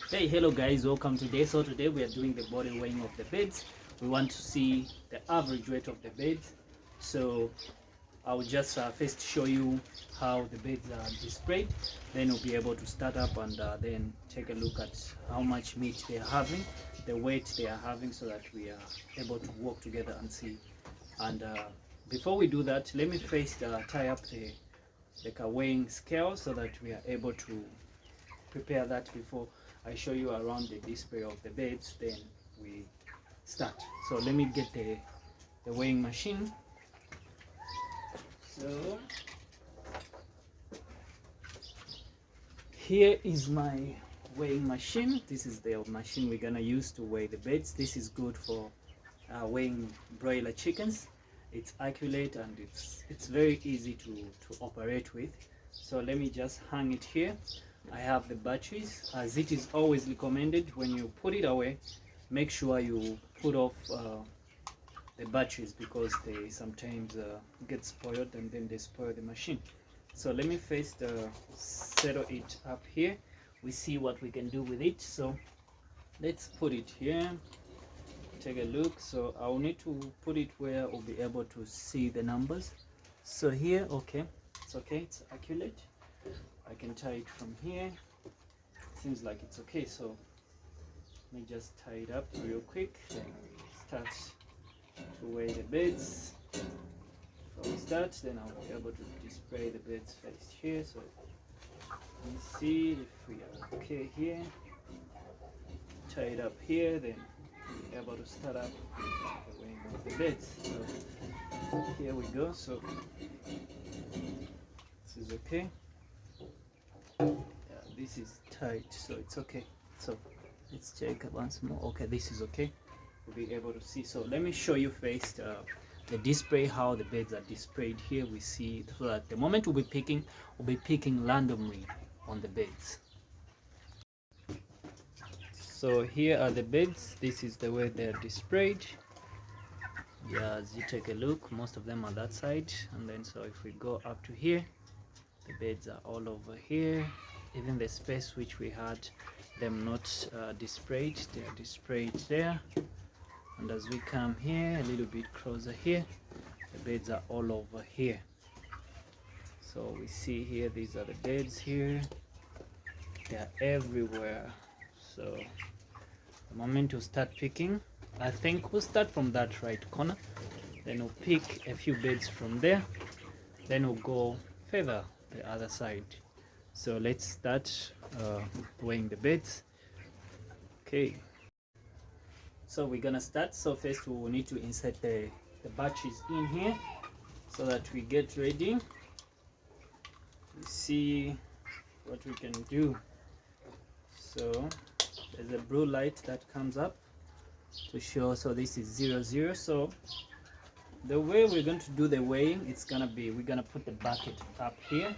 Hey, hello guys, welcome today. So today we are doing the body weighing of the beds. We want to see the average weight of the beds. So I'll just first show you how the beds are displayed. Then we'll be able to start up and then take a look at how much meat they are having, the weight they are having, so that we are able to work together and see. And before we do that, let me first tie up the weighing scale so that we are able to prepare that before I show you around the display of the beds. Then we start. So let me get the weighing machine. So here is my weighing machine. This is the machine we're gonna use to weigh the beds. This is good for weighing broiler chickens. It's accurate and it's very easy to operate with. So let me just hang it here. I have the batteries, as it is always recommended when you put it away, make sure you put off the batteries, because they sometimes get spoiled and then they spoil the machine. So let me first settle it up here. We see what we can do with it. So let's put it here, take a look. So I'll need to put it where we'll be able to see the numbers. So here, okay, it's accurate. I can tie it from here. Seems like it's okay, so let me just tie it up real quick. Then we start to weigh the beds. Before we start, then I'll be able to display the beds first here. So let me see if we are okay here. Tie it up here, then we'll be able to start up the weighing of the beds. So here we go. So this is okay. Yeah, this is tight, so it's okay. So let's check once more. Okay, this is okay. We'll be able to see. So let me show you first the display, how the beds are displayed here. We see, so that the moment we'll be picking randomly on the beds. So here are the beds. This is the way they're displayed. Yeah, as you take a look, most of them are that side, and then so if we go up to here, the beds are all over here. Even the space which we had them not displayed, they are displayed there. And as we come here a little bit closer here, the beds are all over here. So we see here, these are the beds here. They are everywhere. So the moment we start picking, I think we'll start from that right corner, then we'll pick a few beds from there, then we'll go further the other side. So let's start weighing the beds. Okay, so we're gonna start. So first we will need to insert the batteries in here so that we get ready. We see what we can do. So there's a blue light that comes up to show, so this is 00. So the way we're going to do the weighing, it's gonna be, we're gonna put the bucket up here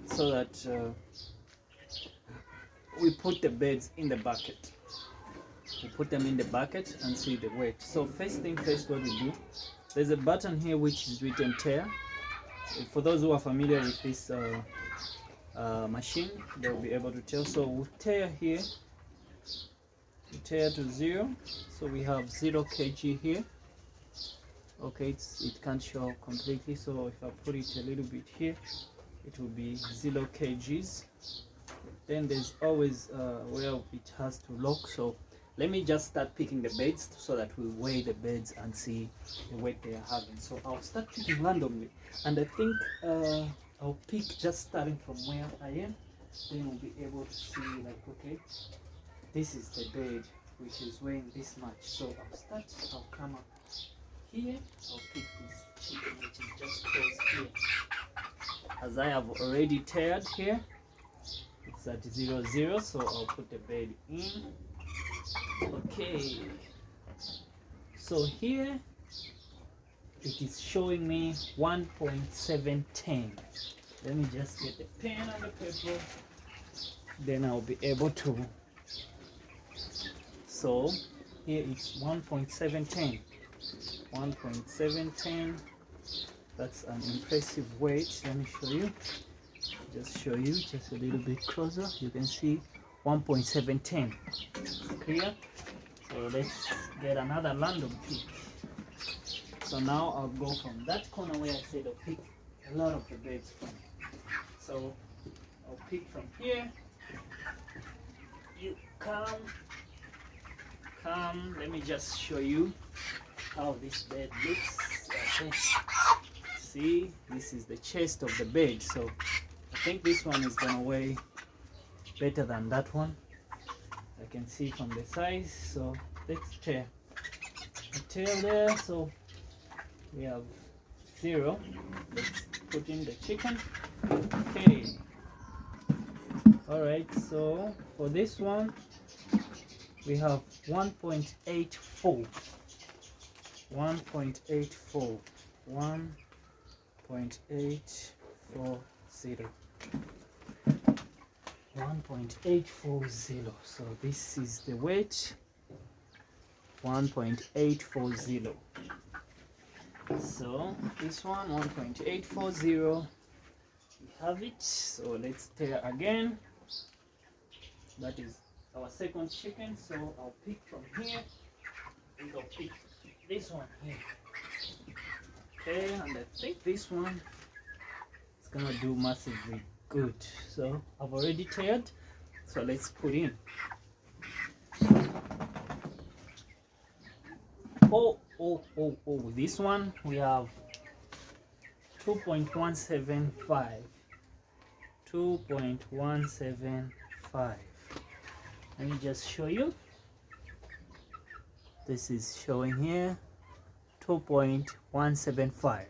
so that we put the beds in the bucket. We put them in the bucket and see the weight. So first thing first, what we do, there's a button here which is written tear. For those who are familiar with this machine, they'll be able to tell. So we'll tear here, we tear to 0. So we have 0 kg here. Okay, it can't show completely, so if I put it a little bit here, it will be 0 kgs. Then there's always where it has to lock. So let me just start picking the beds so that we weigh the beds and see the weight they are having. So I'll start picking randomly, and I think I'll pick just starting from where I am. Then we'll be able to see, like, okay, this is the bed which is weighing this much. So I'll come up here, I'll pick this chicken which is just close here. As I have already teared here, it's at 00, so I'll put the bed in. Okay, so here it is showing me 1.710. Let me just get the pen and the paper, then I'll be able to. So here it's 1.710. 1.710. That's an impressive weight. Let me show you. just show you just a little bit closer. You can see 1.710. Clear. So let's get another random pick. So now I'll go from that corner where I said I'll pick a lot of the birds from. So I'll pick from here. You come. Let me just show you how this bed looks. Okay. See, this is the chest of the bed. So I think this one is gonna weigh better than that one. I can see from the size. So let's tear the tail there. So we have 0. Let's put in the chicken. Okay. Alright, so for this one we have 1.84. 1.84. 1.840. 1.840. So this is the weight. 1.840. So this one 1.840. We have it. So let's tear again. That is our second chicken. So I'll pick from here. And I'll pick this one here. Okay, and I think this one is gonna do massively good. So I've already teared. So let's put in. Oh, this one we have 2.175. 2.175. Let me just show you. This is showing here 2.175.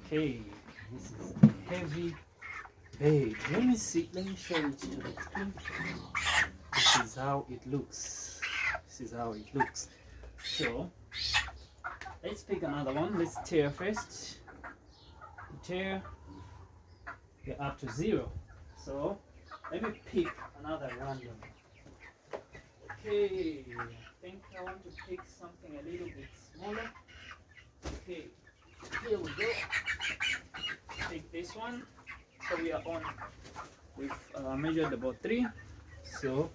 Okay, this is a heavy bed. Let me see, let me show it to the screen. This is how it looks. This is how it looks. So let's pick another one. Let's tear first. Tear. Get up to 0. So let me pick another random. Okay, I think I want to pick something a little bit smaller. Okay, here we go. Take this one. So we are on. We've measured about 3. So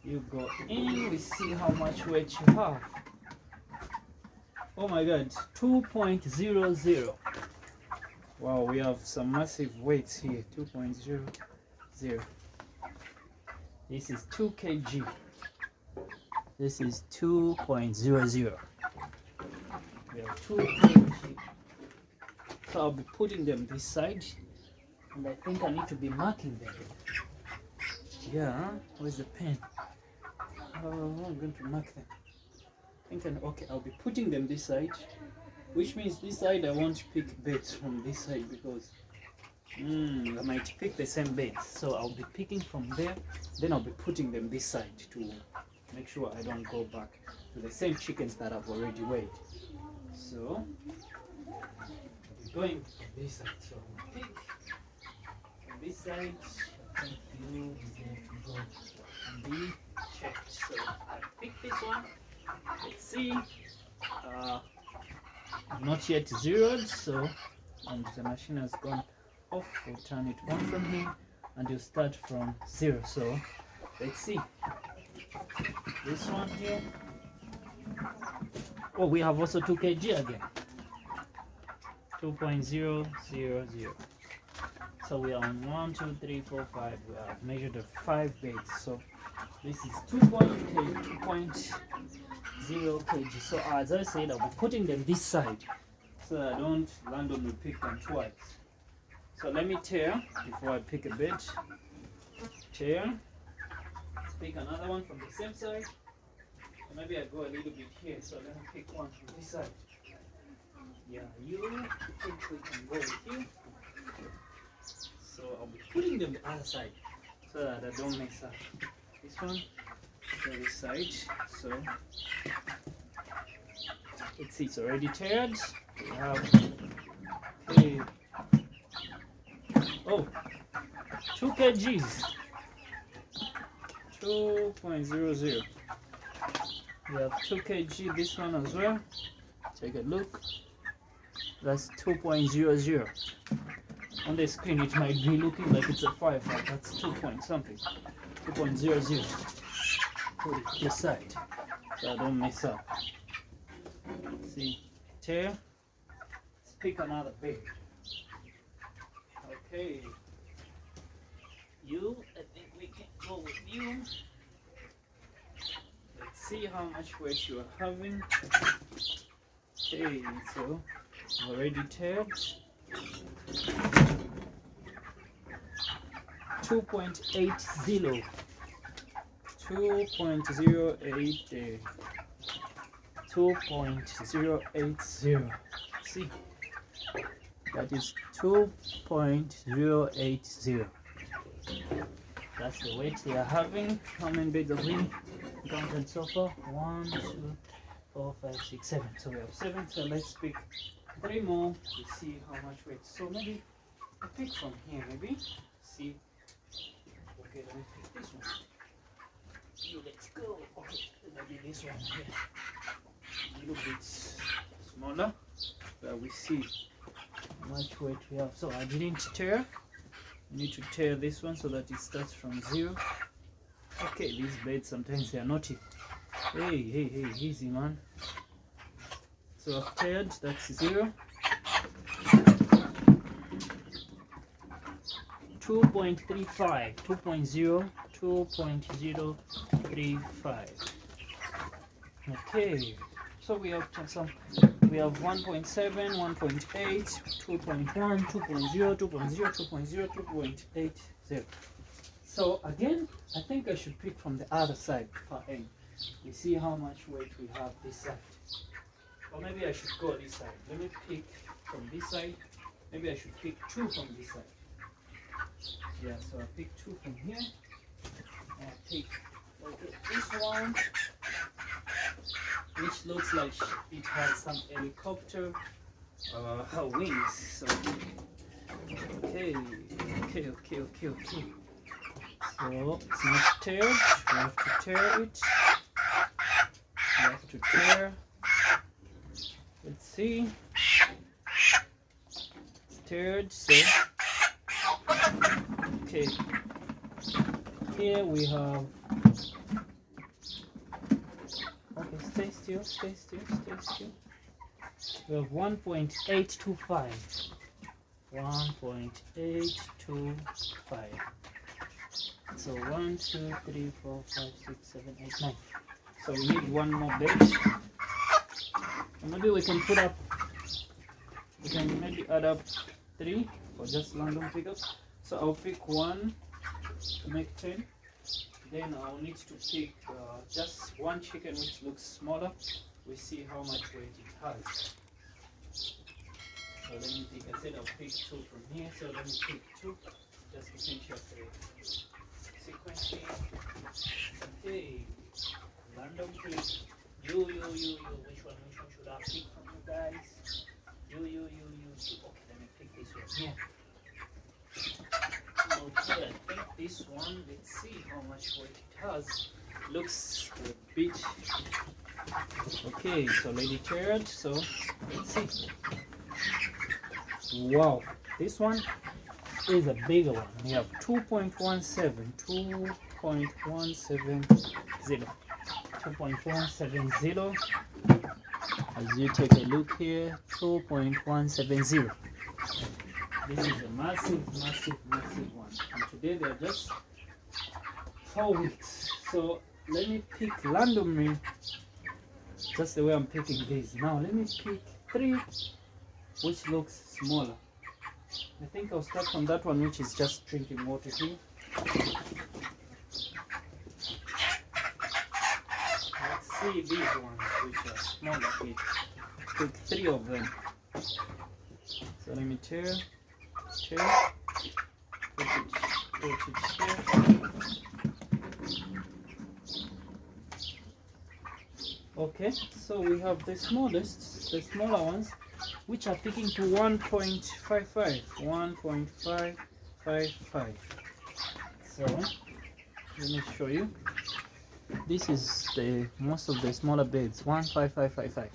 you go in. We see how much weight you have. Oh my God, 2.00. Wow, we have some massive weights here. 2.00. This is 2 kg. This is 2.00. We have 2 kg. So I'll be putting them this side, and I think I need to be marking them. Yeah, where's the pen? I'm going to mark them. Okay, I'll be putting them this side, which means this side I won't pick beds from this side because I might pick the same beds. So I'll be picking from there, then I'll be putting them this side to make sure I don't go back to the same chickens that I've already weighed. So I'll be going from this side. So I'll pick from this side. I think you deserve to go and be checked. So I pick this one. Let's see. Not yet zeroed, so and the machine has gone off. We'll turn it on from here and you start from 0. So let's see. This one here. Oh, we have also 2 kg again. 2.000. So we are on 1, 2, 3, 4, 5. We have measured the 5 beds. So this is 2.0 kg. So as I said, I'll be putting them this side so I don't randomly pick them twice. So let me tear before I pick a bed. Tear. Let's pick another one from the same side. So maybe I go a little bit here. So let me pick one from this side. Yeah, you think we can go with you. So I'll be putting them the other side so that I don't mess up. This one, this side. So let's see, it's already teared. We have 2 kgs. 2.00. We have 2 kg this one as well. Take a look. That's 2.00. On the screen it might be looking like it's a 5, but that's 2 point something, 2.00. Put it this side so I don't mess up. See, tail. Let's pick another bed. Okay, you, I think we can go with you. Let's see how much weight you are having. Okay, so already tailed. 2.80. 2.08. 2.080. See, that is 2.080. That's the weight they are having. How many beds have we counted so far? 1, 2, 4, 5, 6, 7. So we have 7. So let's pick 3 more to see how much weight. So maybe I pick from here. Maybe see. Okay, let me pick this one. Let's go. Okay, maybe this one here. A little bit smaller, but we see how much weight we have. So I didn't tear. I need to tear this one so that it starts from 0. Okay, these beds sometimes they are naughty. Hey, easy man. So I've teared, that's 0. 2.35, 2.035. Okay, so we have some. We have 1.7, 1.8, 2.1, 2.0, 2.0, 2.0, 2.80. So again, I think I should pick from the other side far end. We see how much weight we have this side. Or maybe I should go this side. Let me pick from this side. Maybe I should pick 2 from this side. Yeah, so I pick 2 from here. And I pick this one, which looks like it has some helicopter wings. So okay. So it's not teared. We have to tear it. We have to tear. Let's see. It's teared. So okay. Here we have. Okay, stay still. We have 1.825. 1.825. So 1, 2, 3, 4, 5, 6, 7, 8, 9. So we need 1 more bed. And maybe we can put up. We can maybe add up 3 for just random pickups. So I'll pick 1 to make 10. Then I'll need to pick just 1 chicken which looks smaller. We see how much weight it has. So let me pick. I said I'll pick 2 from here. So let me pick 2 just to finish up the sequencing. Okay, random pick. You. Which one should I pick from you guys? You. Okay, let me pick this one here. Okay, I think this one, let's see how much weight it has. Looks a bit. Okay, so lady teared, so let's see. Wow, this one is a bigger one. We have 2.17, 2.170. As you take a look here, 2.170. This is a massive one. And today they are just 4 weeks. So let me pick randomly, just the way I'm picking these. Now let me pick 3 which looks smaller. I think I'll start from that one which is just drinking water here. Let's see these ones which are smaller here. Pick 3 of them. So let me tear. Put it here. Okay, so we have the smaller ones, which are picking to 1.55. 1.555. So let me show you. This is the most of the smaller beds. 1.5555.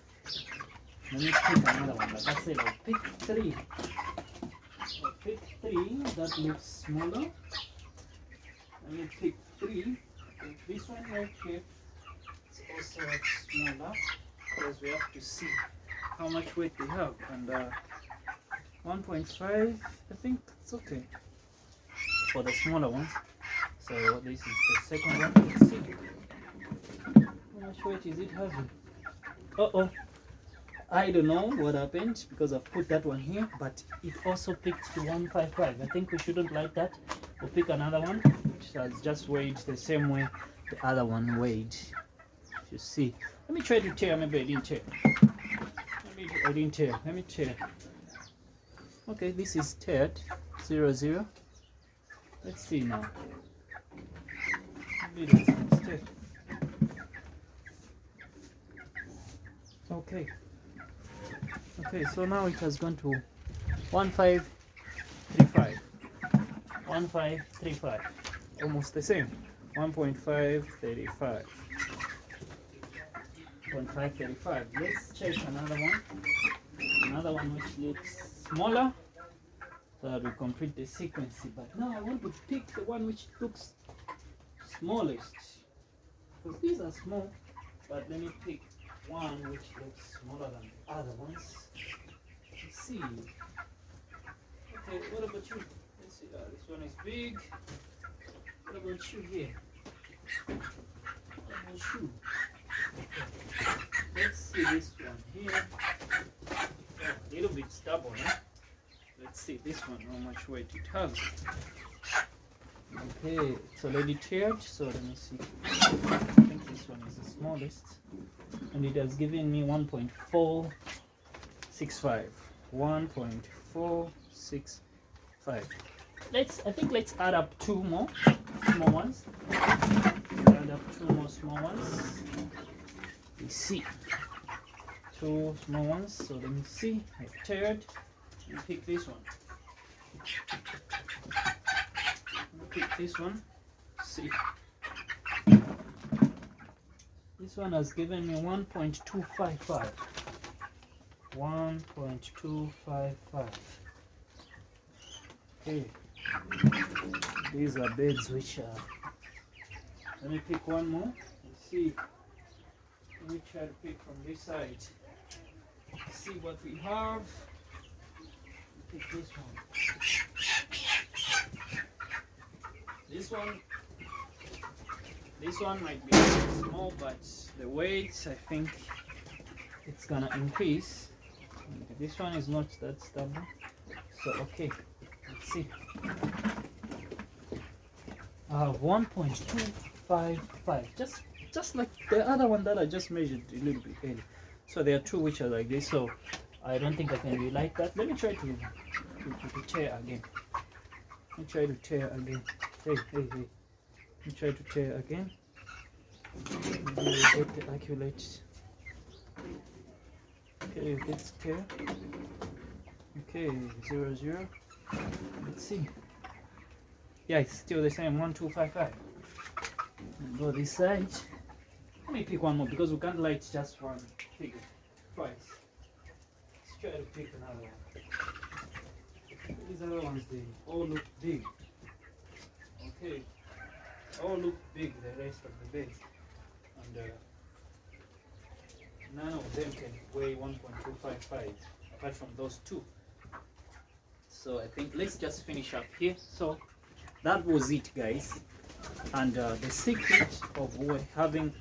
Let me pick another one. Like I said, I'll pick 3. I'll pick 3 that looks smaller. Let me pick 3. Okay, this one right here is also smaller because we have to see how much weight they have. And 1.5, I think it's okay for the smaller ones. So this is the second one. Let's see how much weight is it having. Uh-oh, I don't know what happened because I've put that one here, but it also picked to 155. I think we shouldn't like that. We'll pick another one which has just weighed the same way the other one weighed. You see, let me try to tear. Maybe I didn't tear. Maybe I didn't tear. Let me tear. Okay, this is teared. 0 0. Let's see now. Maybe this one's teared. Okay. Okay, so now it has gone to 1535. 1535. Almost the same. 1.535. 1.535. Let's check another one. Another one which looks smaller, so that we complete the sequence. But now I want to pick the one which looks smallest, because these are small. But let me pick one which looks smaller than the other ones. Let's see. Okay, what about you? Let's see. This one is big. What about you here? What about you? Okay. Let's see this one here. Oh, a little bit stubborn, huh? Let's see this one, how much weight it has. Okay, it's already teared, so let me see. I think this one is the smallest. And it has given me 1.465. 1.465. Let's add up 2 more small ones. Add up 2 more small ones. We see 2 small ones. So let me see. I've teared. Let me pick this one. Let me pick this one. See. This one has given me 1.255. 1.255. Okay. These are beds which are. Let me pick one more. Let's see. Let me try to pick from this side. Let's see what we have. Pick this one. This one might be a bit small, but the weight, I think it's gonna increase. This one is not that stubborn, so okay. Let's see. I have 1.255, just like the other one that I just measured a little bit earlier. So there are 2 which are like this. So I don't think I can really like that. Let me try to tear again. Let me try to tear again. Hey. Let me try to tear again. Maybe we'll get the accurate. Okay, let's tear. Okay, 0 0. Let's see. Yeah, it's still the same. 1255. Go this side. Let me pick one more because we can't light just one figure twice. Let's try to pick another one. These other ones, they all look big. Okay, all look big, the rest of the beds. And none of them can weigh 1.255 apart from those 2. So I think let's just finish up here. So that was it, guys. And the secret of having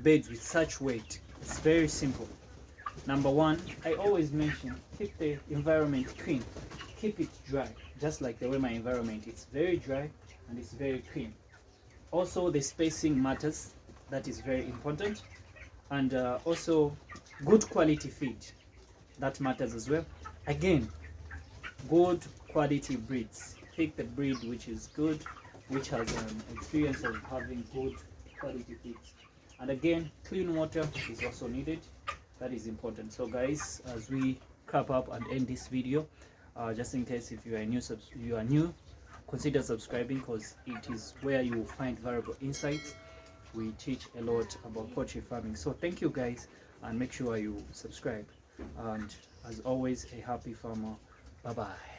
beds with such weight is very simple. Number 1, I always mention, keep the environment clean. Keep it dry, just like the way my environment is very dry and it's very clean. Also, the spacing matters. That is very important. And also, good quality feed. That matters as well. Again, good quality breeds. Pick the breed which is good, which has an experience of having good quality feeds. And again, clean water is also needed. That is important. So guys, as we cap up and end this video, just in case if you are new, consider subscribing, because it is where you will find valuable insights. We teach a lot about poultry farming. So thank you guys, and make sure you subscribe. And as always, a happy farmer. Bye bye.